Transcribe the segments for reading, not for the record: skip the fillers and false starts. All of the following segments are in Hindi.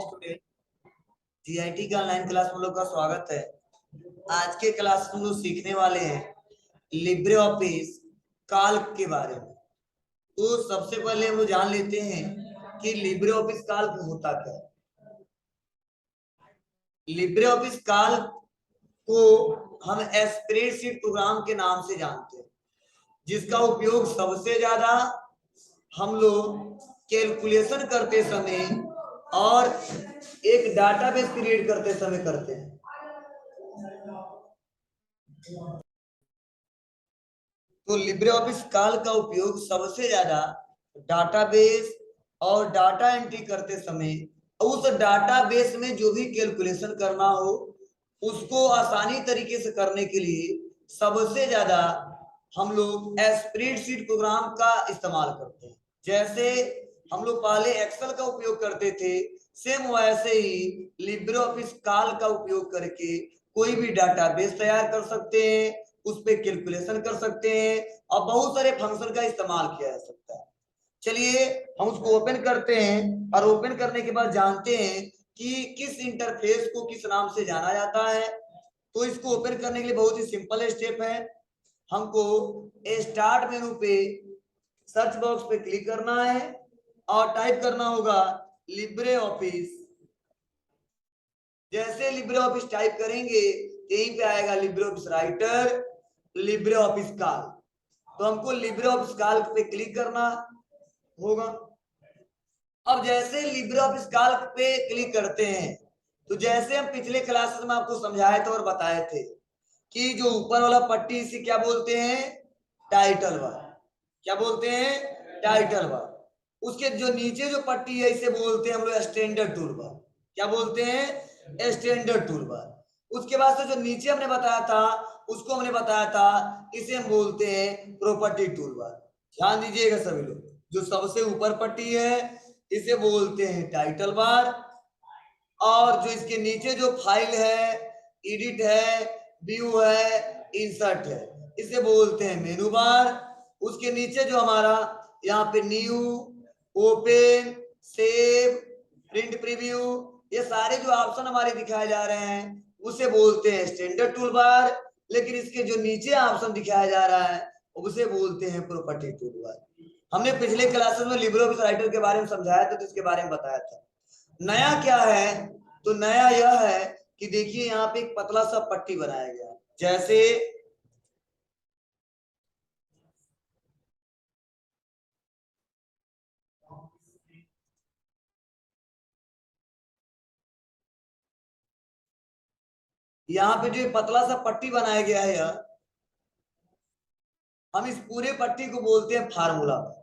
स्टूडेंट, जीआईटी का ऑनलाइन क्लास में लोग का स्वागत है। आज के क्लास में हम लोग सीखने वाले हैं लिब्रे ऑफिस काल्क के बारे में। तो सबसे पहले हम लोग जान लेते हैं कि लिब्रे ऑफिस काल्क होता क्या है। लिब्रे ऑफिस काल्क को हम स्प्रेडशीट प्रोग्राम के नाम से जानते हैं, जिसका उपयोग सबसे ज्यादा हम लोग कैलकुलेशन करते समय और एक डाटाबेस क्रिएट करते समय करते हैं। तो लिब्रे ऑफिस काल्क का उपयोग सबसे ज्यादा डाटाबेस और डाटा एंट्री करते समय, उस डाटाबेस में जो भी कैलकुलेशन करना हो उसको आसानी तरीके से करने के लिए सबसे ज्यादा हम लोग स्प्रेडशीट प्रोग्राम का इस्तेमाल करते हैं। जैसे हम लोग पहले एक्सेल का उपयोग करते थे, सेम वैसे ही लिब्रे ऑफिस काल्क का उपयोग करके कोई भी डाटाबेस तैयार कर सकते हैं, उस पे कैलकुलेशन कर सकते हैं और बहुत सारे फंक्शन का इस्तेमाल किया जा सकता है। चलिए हम उसको ओपन करते हैं और ओपन करने के बाद जानते हैं कि किस इंटरफेस को किस नाम से जाना जाता है। तो इसको ओपन करने के लिए बहुत ही सिंपल स्टेप है। हमको स्टार्ट मेनू पे सर्च बॉक्स पे क्लिक करना है और टाइप करना होगा लिब्रे ऑफिस। जैसे लिब्रे ऑफिस टाइप करेंगे यहीं पे आएगा Libre office writer, Libre office काल्क। तो हमको लिब्रे ऑफिस काल्क पे क्लिक करना होगा। अब जैसे लिब्रे ऑफिस काल्क पे क्लिक करते हैं तो जैसे हम पिछले क्लासेस में आपको समझाए थे और बताए थे कि जो ऊपर वाला पट्टी इसे क्या बोलते हैं, टाइटल बार। क्या बोलते हैं, टाइटल बार। उसके जो नीचे जो पट्टी है इसे बोलते हैं हम लोग स्टैंडर्ड टूल बार। क्या बोलते हैं, स्टैंडर्ड टूल बार। उसके बाद से जो नीचे हमने बताया था उसको हमने बताया था इसे हम बोलते हैं प्रॉपर्टी टूल बार। ध्यान दीजिएगा सभी लोग, जो सबसे ऊपर पट्टी है इसे बोलते हैं टाइटल बार, और जो इसके नीचे जो फाइल है, एडिट है, व्यू है, इंसर्ट है, इसे बोलते हैं मेनू बार। उसके नीचे जो हमारा यहाँ पे new, open, save, print preview, ये सारे जो ऑप्शन हमारे दिखाए जा रहे हैं उसे बोलते हैं स्टैंडर्ड टूल बार। लेकिन इसके जो नीचे ऑप्शन दिखाया जा रहा है उसे बोलते हैं प्रॉपर्टी टूल बार। हमने पिछले क्लासेस में लिब्रे ऑफिस राइटर के बारे में समझाया था, तो इसके बारे में बताया था। नया क्या है, तो नया यह है कि देखिए यहाँ पे एक पतला सा पट्टी बनाया गया है। जैसे यहाँ पे जो पतला सा पट्टी बनाया गया है यह, हम इस पूरे पट्टी को बोलते हैं फार्मूला बार।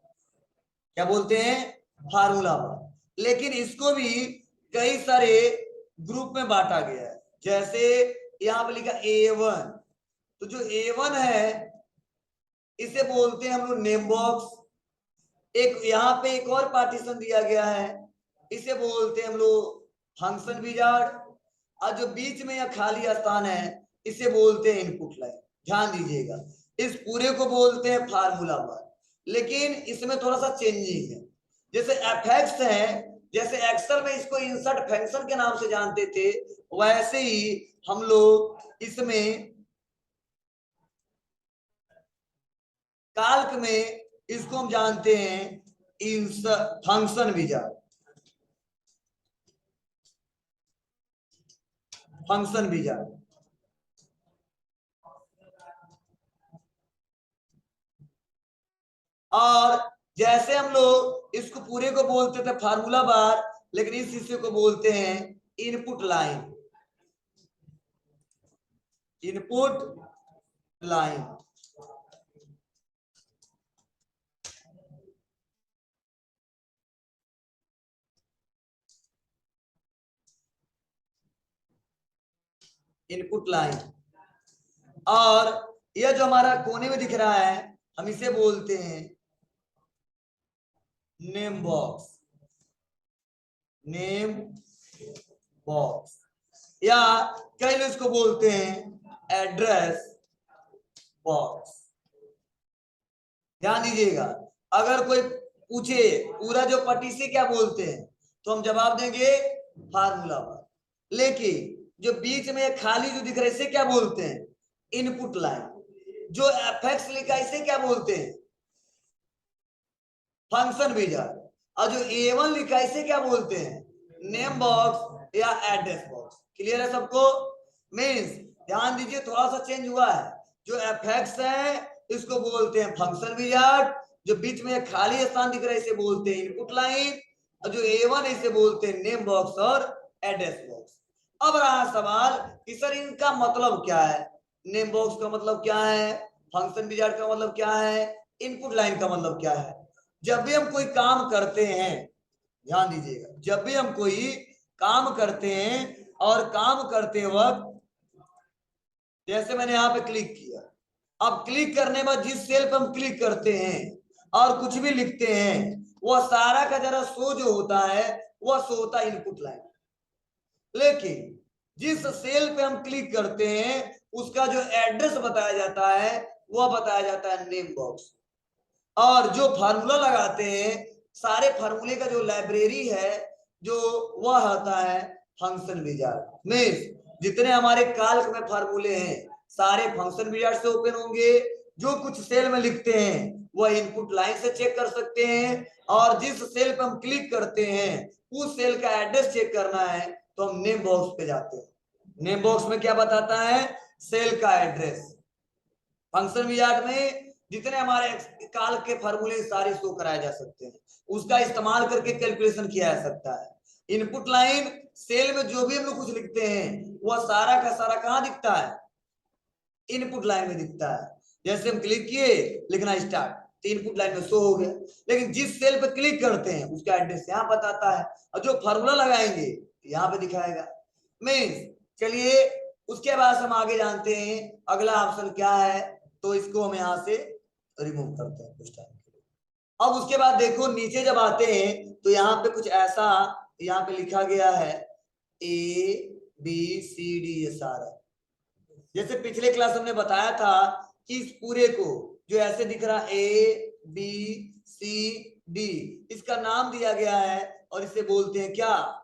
क्या बोलते हैं, फार्मूला बार। लेकिन इसको भी कई सारे ग्रुप में बांटा गया है। जैसे यहाँ पे लिखा A1, तो जो A1 है इसे बोलते हैं हम लोग नेम बॉक्स। एक यहाँ पे एक और पार्टीशन दिया गया है, इसे बोलते हैं हम लोग फंक्शन विजार्ड। और जो बीच में यह खाली स्थान है इसे बोलते हैं इनपुट लाइन। ध्यान दीजिएगा, इस पूरे को बोलते हैं फार्मूला बार। लेकिन इसमें थोड़ा सा चेंजिंग है। जैसे एफएक्स है, जैसे एक्सेल में इसको इंसर्ट फंक्शन के नाम से जानते थे, वैसे ही हम लोग इसमें काल्क में इसको हम जानते हैं insert function wizard. Function wizard. और जैसे हम लोग इसको पूरे को बोलते थे फार्मूला बार, लेकिन इस हिस्से को बोलते हैं input line. Input line. Input line. और यह जो हमारा कोने में दिख रहा है हम इसे बोलते हैं नेम बॉक्स। नेम बॉक्स, या कई लोग इसको बोलते हैं एड्रेस बॉक्स। ध्यान दीजिएगा, अगर कोई पूछे पूरा जो पट्टी से क्या बोलते हैं तो हम जवाब देंगे फार्मूला बार। लेकिन जो बीच में खाली जो दिख रहा है इसे क्या बोलते हैं? Input line. जो एफएक्स लिखा है इसे क्या बोलते हैं? Function wizard. और जो A1 लिखा है इसे क्या बोलते हैं? नेम बॉक्स या एड्रेस बॉक्स। क्लियर है सबको? मीन्स ध्यान दीजिए, थोड़ा सा चेंज हुआ है। जो एफएक्स है इसको बोलते हैं फंक्शन विजार्ड, जो बीच में खाली स्थान दिख रहा है इसे बोलते हैं इनपुट लाइन, और जो A1 इसे बोलते हैं नेम बॉक्स और एड्रेस बॉक्स। अब रहा सवाल कि सर इनका मतलब क्या है? नेम बॉक्स का मतलब क्या है? फंक्शन विजार्ड का मतलब क्या है? इनपुट लाइन का मतलब क्या है? जब भी हम कोई काम करते हैं, ध्यान दीजिएगा, जब भी हम कोई काम करते हैं और काम करते वक्त, जैसे मैंने यहां पे क्लिक किया, अब क्लिक करने के बाद जिस सेल पे हम क्लिक करते हैं और कुछ भी लिखते हैं वह सारा का जरा शो जो होता है वह शो होता है इनपुट लाइन। लेकिन जिस सेल पे हम क्लिक करते हैं उसका जो एड्रेस बताया जाता है वह बताया जाता है नेम बॉक्स। और जो फार्मूला लगाते हैं, सारे फार्मूले का जो लाइब्रेरी है जो वह होता है फंक्शन विजार्ड। मींस जितने हमारे काल्क में फार्मूले हैं सारे फंक्शन विजार्ड से ओपन होंगे। जो कुछ सेल में लिखते हैं वह इनपुट लाइन से चेक कर सकते हैं, और जिस सेल पे हम क्लिक करते हैं उस सेल का एड्रेस चेक करना है तो हम नेम बॉक्स पे जाते हैं। नेम बॉक्स में क्या बताता है? सेल का एड्रेस। फंक्शन विजार्ड में जितने हमारे काल के फार्मूले सारे शो कराए जा सकते हैं, उसका इस्तेमाल करके कैलकुलेशन किया जा सकता है। इनपुट लाइन सेल में जो भी हम लोग कुछ लिखते हैं वह सारा का सारा कहां दिखता है? इनपुट लाइन में दिखता है। जैसे हम क्लिक किए, लिखना स्टार्ट, तो इनपुट लाइन में शो हो गया। लेकिन जिस सेल पे क्लिक करते हैं उसका एड्रेस यहाँ बताता है, और जो फार्मूला लगाएंगे यहाँ पे दिखाएगा। मीन्स चलिए उसके बाद हम आगे जानते हैं अगला ऑप्शन क्या है, तो इसको हम यहाँ से रिमूव करते हैं कुछ टाइम के लिए। अब उसके बाद देखो नीचे जब आते हैं तो यहाँ पे कुछ ऐसा यहाँ पे लिखा गया है ABCD, ये सारा जैसे पिछले क्लास हमने बताया था कि इस पूरे को जो ऐसे दिख रहा ABCD, इसका नाम दिया गया है और इसे बोलते हैं क्या?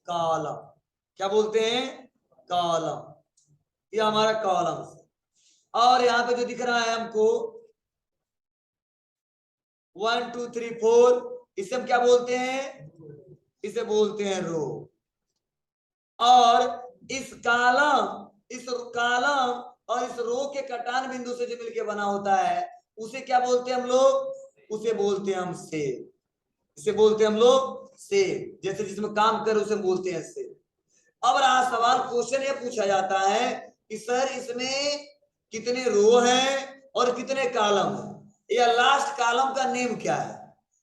कॉलम। क्या बोलते हैं? कॉलम। ये हमारा कॉलम। और यहाँ पे जो दिख रहा है हमको 1 2 3 4, इसे हम क्या बोलते हैं? इसे बोलते हैं रो। और इस कॉलम और इस रो के कटान बिंदु से जो मिलके बना होता है उसे क्या बोलते हैं हम लोग? उसे बोलते हैं हम सेल। इसे बोलते हैं हम लोग सेल। जैसे जिसमें काम कर उसे बोलते हैं सेल। अब रहा सवाल, क्वेश्चन ये पूछा जाता है कि सर इसमें कितने रो हैं और कितने कॉलम हैं, या लास्ट कॉलम का नेम क्या है?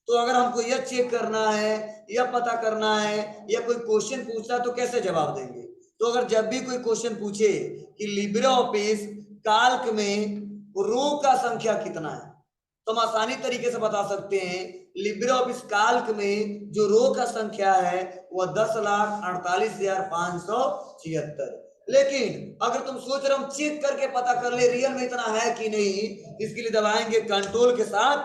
तो अगर हमको यह चेक करना है, यह पता करना है, या कोई क्वेश्चन पूछता तो कैसे जवाब देंगे? तो अगर जब भी कोई क्वेश्चन पूछे कि लिब्रे ऑफिस काल्क में रो का संख्या कितना है, तो हम आसानी तरीके से बता सकते हैं लिब्रे ऑफिस काल्क में जो रो का संख्या है वह 10,48,576। लेकिन अगर तुम सोच रहे हो चेक करके पता कर ले रियल में इतना है कि नहीं, इसके लिए दबाएंगे कंट्रोल के साथ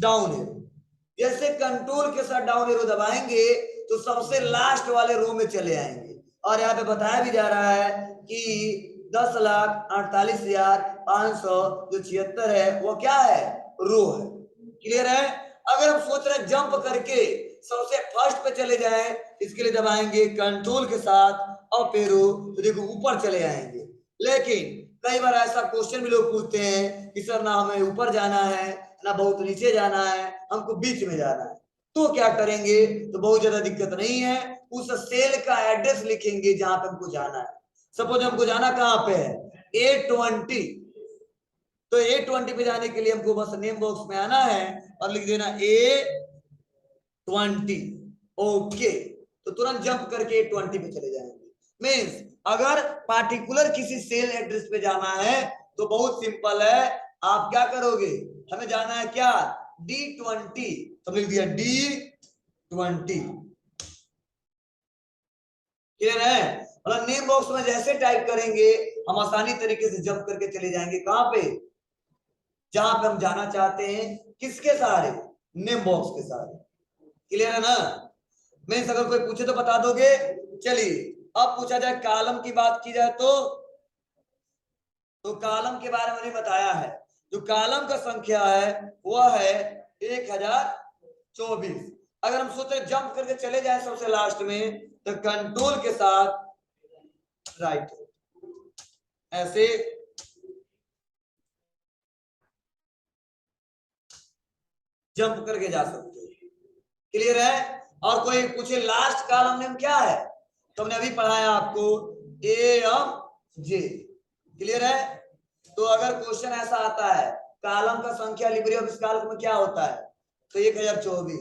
डाउन एरो। जैसे कंट्रोल के साथ डाउन एरो दबाएंगे तो सबसे लास्ट वाले रो में चले आएंगे, और यहाँ पे बताया भी जा रहा है कि 10,48,576 है वो क्या है? रो है। क्लियर है? अगर हम सोच रहे हैं जंप करके सबसे फर्स्ट पे चले जाएं, इसके लिए दबाएंगे कंट्रोल के साथ अप एरो, तो देखो ऊपर चले आएंगे। लेकिन कई बार ऐसा क्वेश्चन भी लोग पूछते हैं कि सर ना हमें ऊपर जाना है ना बहुत नीचे जाना है, हमको बीच में जाना है, तो क्या करेंगे? तो बहुत ज्यादा दिक्कत नहीं है, उस सेल का एड्रेस लिखेंगे जहां पे हमको जाना है। सपोज हमको जाना कहां पे है? A20, तो A20 पे जाने के लिए हमको बस नेम बॉक्स में आना है और लिख देना A20। ओके, तो तुरंत जंप करके A20 पे चले जाएंगे। मीन्स अगर पार्टिकुलर किसी सेल एड्रेस पे जाना है तो बहुत सिंपल है, आप क्या करोगे? हमें जाना है क्या? D20, तो लिख दिया D20। क्लियर है? मतलब नेम बॉक्स में जैसे टाइप करेंगे हम आसानी तरीके से जंप करके चले जाएंगे कहां पे? जहां पे हम जाना चाहते हैं। किसके सहारे? नेम बॉक्स के सहारे। क्लियर है ना? मीन्स अगर कोई पूछे तो बता दोगे। चलिए अब पूछा जाए कॉलम की बात की जाए तो कॉलम के बारे में मैंने बताया है। जो कॉलम का संख्या है वह है 1024। अगर हम सोचे जंप करके चले जाए सबसे लास्ट में तो कंट्रोल के साथ राइट ऐसे जंप करके जा सकते हो। क्लियर है। और कोई पूछे लास्ट कॉलम नेम क्या है तो हमने अभी पढ़ाया आपको एम जे। क्लियर है। तो अगर क्वेश्चन ऐसा आता है कॉलम का संख्या लिब्रे ऑफिस कैल्क में क्या होता है तो 1024।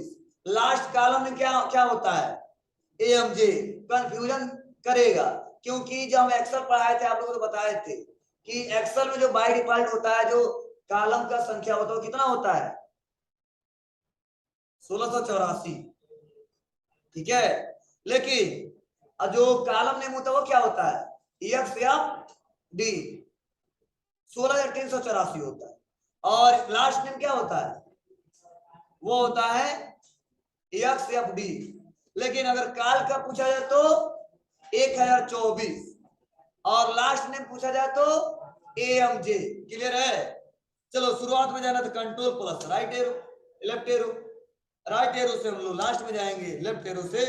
लास्ट कॉलम में क्या क्या होता है एम जे। कंफ्यूजन करेगा क्योंकि जब हम एक्सेल पढ़ाए थे आप लोगों को बताए थे कि एक्सेल में जो बाय डिफॉल्ट होता है जो कॉलम का संख्या होता है कितना होता है 1684। ठीक है। लेकिन जो कॉलम नेम होता है वो क्या होता है एक्स या डी 16,384 होता है। और लास्ट नेम क्या होता है वो होता है एक्स एफ डी। लेकिन अगर काल का पूछा जाए तो 1024 और लास्ट नेम पूछा जाए तो एम जे। क्लियर है। चलो शुरुआत में जाना तो control plus right arrow left arrow. Right arrow से हम लोग लास्ट में जाएंगे लेफ्ट एरो से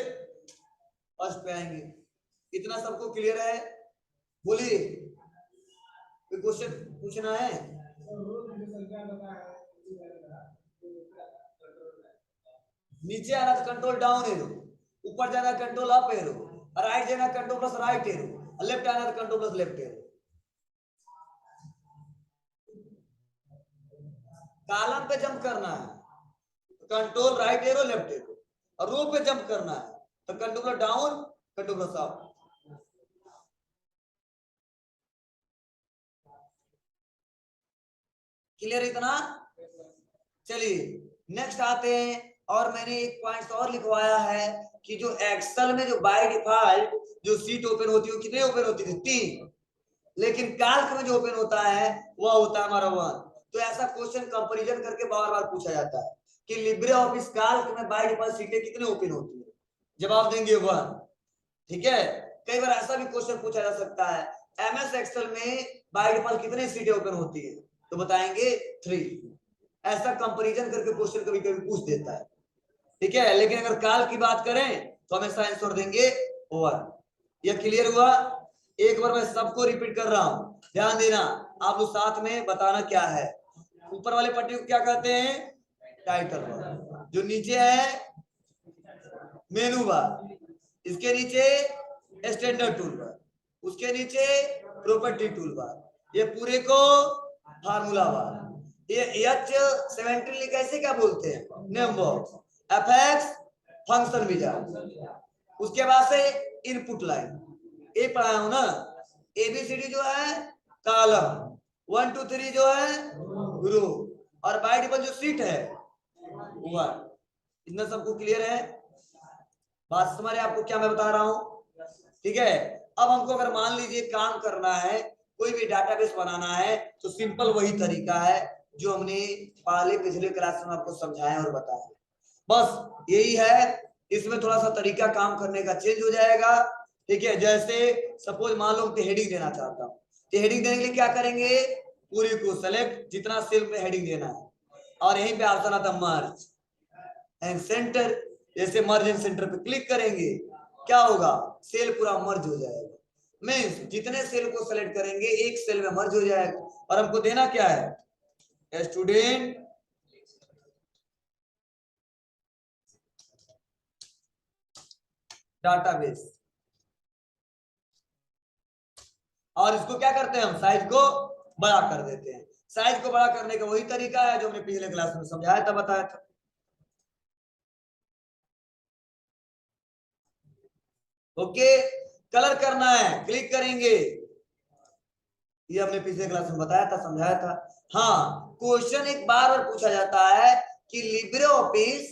फर्स्ट पे आएंगे। इतना सबको क्लियर है। बोलिए कोई क्वेश्चन पूछना है। नीचे आना तो कंट्रोल डाउन एरो ऊपर जाना कंट्रोल अप एरो राइट जाना control plus right arrow left आना तो control plus left arrow. Column पे जंप करना है control right arrow left arrow और रो पे जंप करना है तो control down control up. Clear इतना। चलिए नेक्स्ट आते हैं और मैंने एक पॉइंट और लिखवाया है कि जो एक्सेल में जो बाय डिफॉल्ट जो सीट ओपन होती है कितने ओपन होती थी 3 लेकिन कैल्क में जो ओपन होता है वह होता है हमारा 1। तो ऐसा क्वेश्चन कंपैरिजन करके बार बार पूछा जाता है कि लिब्रे ऑफिस कैल्क में बाय डिफॉल्ट सीटें कितने ओपन होती है जवाब देंगे 1। ठीक है। कई बार ऐसा भी क्वेश्चन पूछा जा सकता है एमएस एक्सेल में बाय डिफॉल्ट कितनी सीटें ओपन होती है तो बताएंगे 3। ऐसा कंपैरिजन करके क्वेश्चन कभी कभी पूछ देता है। ठीक है। लेकिन अगर काल की बात करें तो हमेशा आंसर देंगे 1। यह क्लियर हुआ। एक बार मैं सबको रिपीट कर रहा हूं ध्यान देना आप लोग साथ में बताना क्या है। ऊपर वाले पट्टी को क्या कहते हैं टाइटल बार। जो नीचे है मेनू बार इसके नीचे स्टैंडर्ड टूल बार उसके नीचे प्रॉपर्टी टूल बार ये पूरे को फार्मूला बार। ये H17 कैसे क्या बोलते हैं name box FX function wizard. उसके बाद से इनपुट लाइन ये पढ़ाया हूं ना एबीसीडी जो है कॉलम 1 2 3 जो है रो और बाय डिफॉल्ट जो सीट है 1। इतना सबको क्लियर है। बात समझ आपको क्या मैं बता रहा हूं। ठीक है। अब हमको अगर मान लीजिए काम करना है कोई भी डाटाबेस बनाना है तो सिंपल वही तरीका है जो हमने पहले पिछले क्लास में आपको समझाया और बताया बस यही है। इसमें थोड़ा सा तरीका काम करने का चेंज हो जाएगा। ठीक है। जैसे सपोज मान लो हेडिंग देना चाहता हूँ तो हेडिंग देने के लिए क्या करेंगे पूरी को सेलेक्ट जितना सेल में हेडिंग देना है और यहीं पे ऑप्शन आता है मर्ज एंड सेंटर। जैसे मर्ज एंड सेंटर पे क्लिक करेंगे क्या होगा सेल पूरा मर्ज हो जाएगा। मीन्स जितने सेल को सेलेक्ट करेंगे एक सेल में मर्ज हो जाएगा। और हमको देना क्या है स्टूडेंट डाटाबेस और इसको क्या करते हैं हम साइज को बड़ा कर देते हैं। साइज को बड़ा करने का वही तरीका है जो हमने पिछले क्लास में समझाया था बताया था। ओके। कलर करना है क्लिक करेंगे ये हमने पिछले क्लास में बताया था समझाया था। हाँ क्वेश्चन एक बार बार पूछा जाता है कि लिब्रे ऑफिस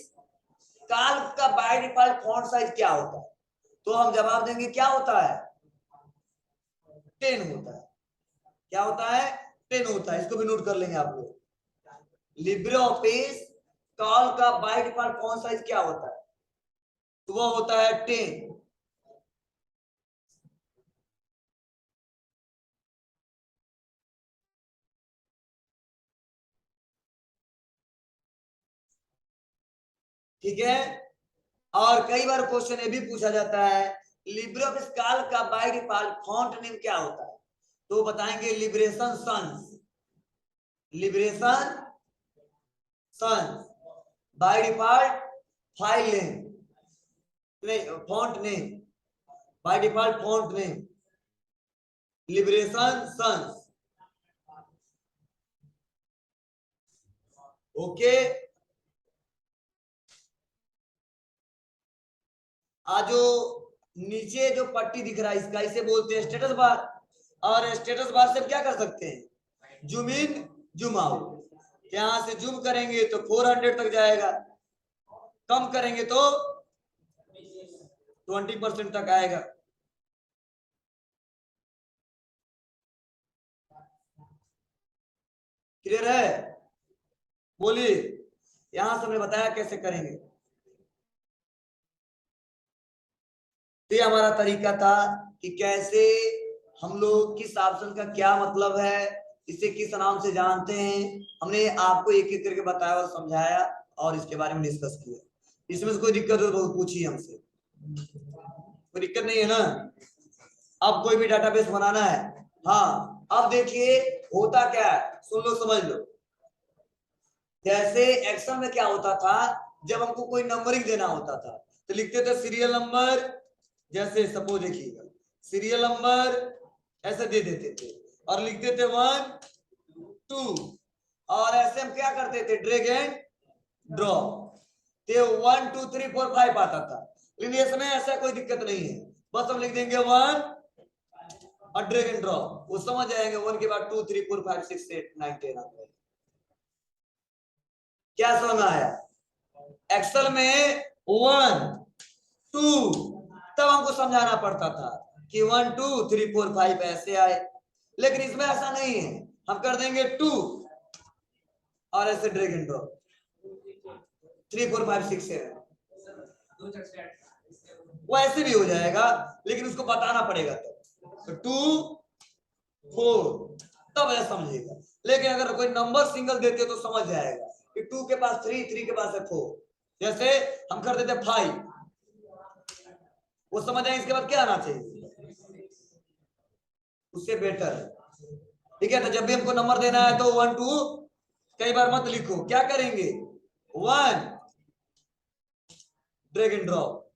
कैल्क का बाय डिफॉल्ट फॉन्ट साइज क्या होता है तो हम जवाब देंगे क्या होता है 10 होता है। क्या होता है 10 होता है। इसको भी नोट कर लेंगे आप लोग। लिब्रे ऑफिस कैल्क का बाय डिफॉल्ट फॉन्ट साइज क्या होता है तो वो होता है 10। ठीक है। और कई बार क्वेश्चन ये भी पूछा जाता है लिब्रियोफिस का बाय डिफॉल्ट फॉन्ट नेम क्या होता है, तो बताएंगे Liberation Sans. Liberation Sans by default file name, नहीं font name, by default font name Liberation Sans. Okay. आज जो नीचे जो पट्टी दिख रहा है इसका, इसे बोलते हैं स्टेटस बार। और स्टेटस बार से क्या कर सकते हैं, जूम इन जूम आउट। यहां से जूम करेंगे तो 400 तक जाएगा, कम करेंगे तो 20% तक आएगा। क्लियर है? बोलिए। यहां से हमने बताया कैसे करेंगे। तो ये हमारा तरीका था कि कैसे हम लोग किस ऑप्शन का क्या मतलब है, इसे किस नाम से जानते हैं, हमने आपको एक एक करके बताया और समझाया और इसके बारे में डिस्कस किया। इसमें से कोई दिक्कत हो तो पूछिए हमसे, कोई दिक्कत नहीं है ना। अब कोई भी डाटाबेस बनाना है, हाँ अब देखिए होता क्या है, सुन लो समझ लो। जैसे एक्सेल में क्या होता था, जब हमको कोई नंबरिंग देना होता था तो लिखते थे सीरियल नंबर, जैसे सपोज देखिएगा सीरियल नंबर ऐसे दे देते थे और लिखते थे 1 2, और ऐसे हम क्या करते थे ड्रैग एंड ड्रॉप, तो 1 2 3 4 5 आता था। लेकिन इसमें ऐसा कोई दिक्कत नहीं है, बस हम लिख देंगे 1 और ड्रैग एंड ड्रॉप, वो समझ जाएंगे 1 के बाद 2 3 4 5 6 8 9 10 आता है। क्या समझ आया? एक्सेल में 1 2 तब हमको समझाना पड़ता था कि 1 2 3 4 5 ऐसे आए, लेकिन इसमें ऐसा नहीं है, हम कर देंगे 2 और ऐसे ड्रैग एंड ड्रॉप 3 4 5 6 7, वो ऐसे भी हो जाएगा, लेकिन उसको बताना पड़ेगा तब। तो 2 4 तब ऐसा समझेगा। लेकिन अगर कोई नंबर सिंगल देते तो समझ जाएगा कि 2 के पास 3 3 के पास है 4, जैसे हम कर देते 5, वो समझ जाएंगे इसके बाद क्या आना चाहिए, उससे बेटर है। ठीक है, तो जब भी हमको नंबर देना है तो 1 2 कई बार मत लिखो, क्या करेंगे 1 ड्रैग एंड ड्रॉप,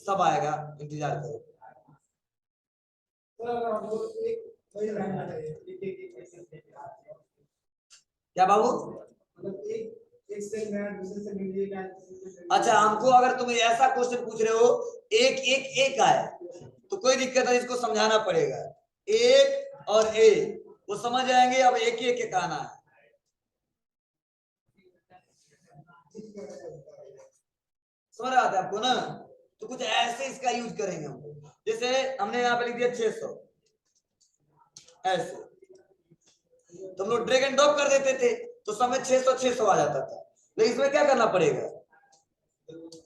सब आएगा, इंतजार करो। क्या बाबू? अच्छा, हमको अगर तुम ऐसा क्वेश्चन पूछ रहे हो एक एक एक आए तो कोई दिक्कत है, इसको समझाना पड़ेगा। एक और ए वो समझ जाएंगे, अब एक एक एक आना है। समझ रहा था आपको ना? तो कुछ ऐसे इसका यूज करेंगे हम, जैसे हमने यहाँ पे लिख दिया 600 ऐसे, तो हम लोग ड्रैग एंड ड्रॉप कर देते थे तो समय 600 600 आ जाता था। लेकिन इसमें क्या करना पड़ेगा,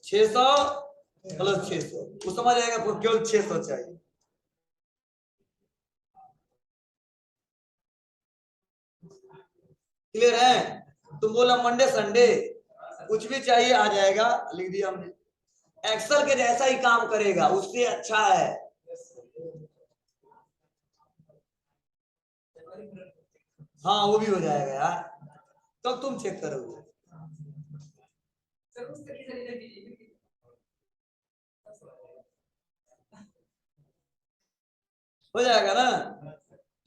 600 प्लस 600, वो समझ आएगा, केवल 600 चाहिए। क्लियर है? तुम बोला मंडे संडे कुछ भी चाहिए आ जाएगा, लिख दिया हमने। एक्सेल के जैसा ही काम करेगा, उससे अच्छा है। हाँ वो भी हो जाएगा यार, तब तुम चेक करोगे। हो जाएगा ना?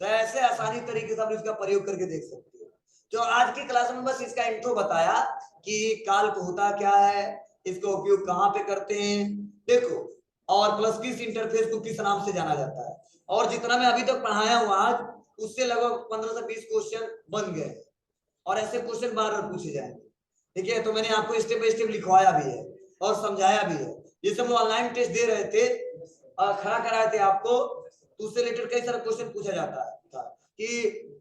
तो ऐसे आसानी तरीके से आप इसका प्रयोग करके देख सकते हो। तो आज की क्लास में बस इसका इंट्रो बताया कि काल्क होता क्या है, इसका उपयोग कहाँ पे करते हैं, देखो, और प्लस किस इंटरफेस को किस नाम से जाना जाता है। और जितना मैं अभी तक पढ़ाया हूँ आज, उससे लगभग 15 से 20 क्वेश्चन बन गए और ऐसे क्वेश्चन बार बार पूछे जाएंगे। ठीक है, तो मैंने आपको स्टेप बाय स्टेप लिखवाया भी है और समझाया भी है। जैसे हम लोग ऑनलाइन टेस्ट दे रहे थे, खड़ा कराए थे आपको, तो उससे रिलेटेड कई सारे क्वेश्चन पूछा जाता था कि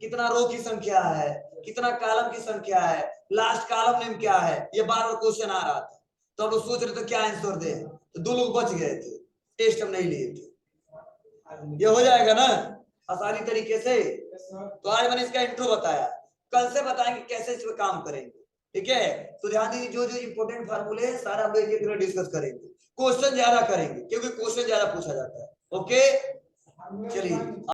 कितना रो की संख्या है, कितना कॉलम की संख्या है, लास्ट कॉलम नेम क्या है, ये बार बार क्वेश्चन आ रहा था। तो हम लोग सोच रहे थे क्या आंसर दे, तो 2 लोग बच गए थे, टेस्ट हम नहीं लिए थे। ये हो जाएगा ना आसानी तरीके से। तो आज मैंने इसका इंट्रो बताया, कल से बताएंगे कैसे इस पे काम करेंगे। ठीक है, तो ध्यान दीजिए जो जो इंपॉर्टेंट फार्मूले हैं सारा हम एक एक डिस्कस करेंगे, क्वेश्चन ज्यादा करेंगे क्योंकि क्वेश्चन ज्यादा पूछा जाता है। ओके चलिए।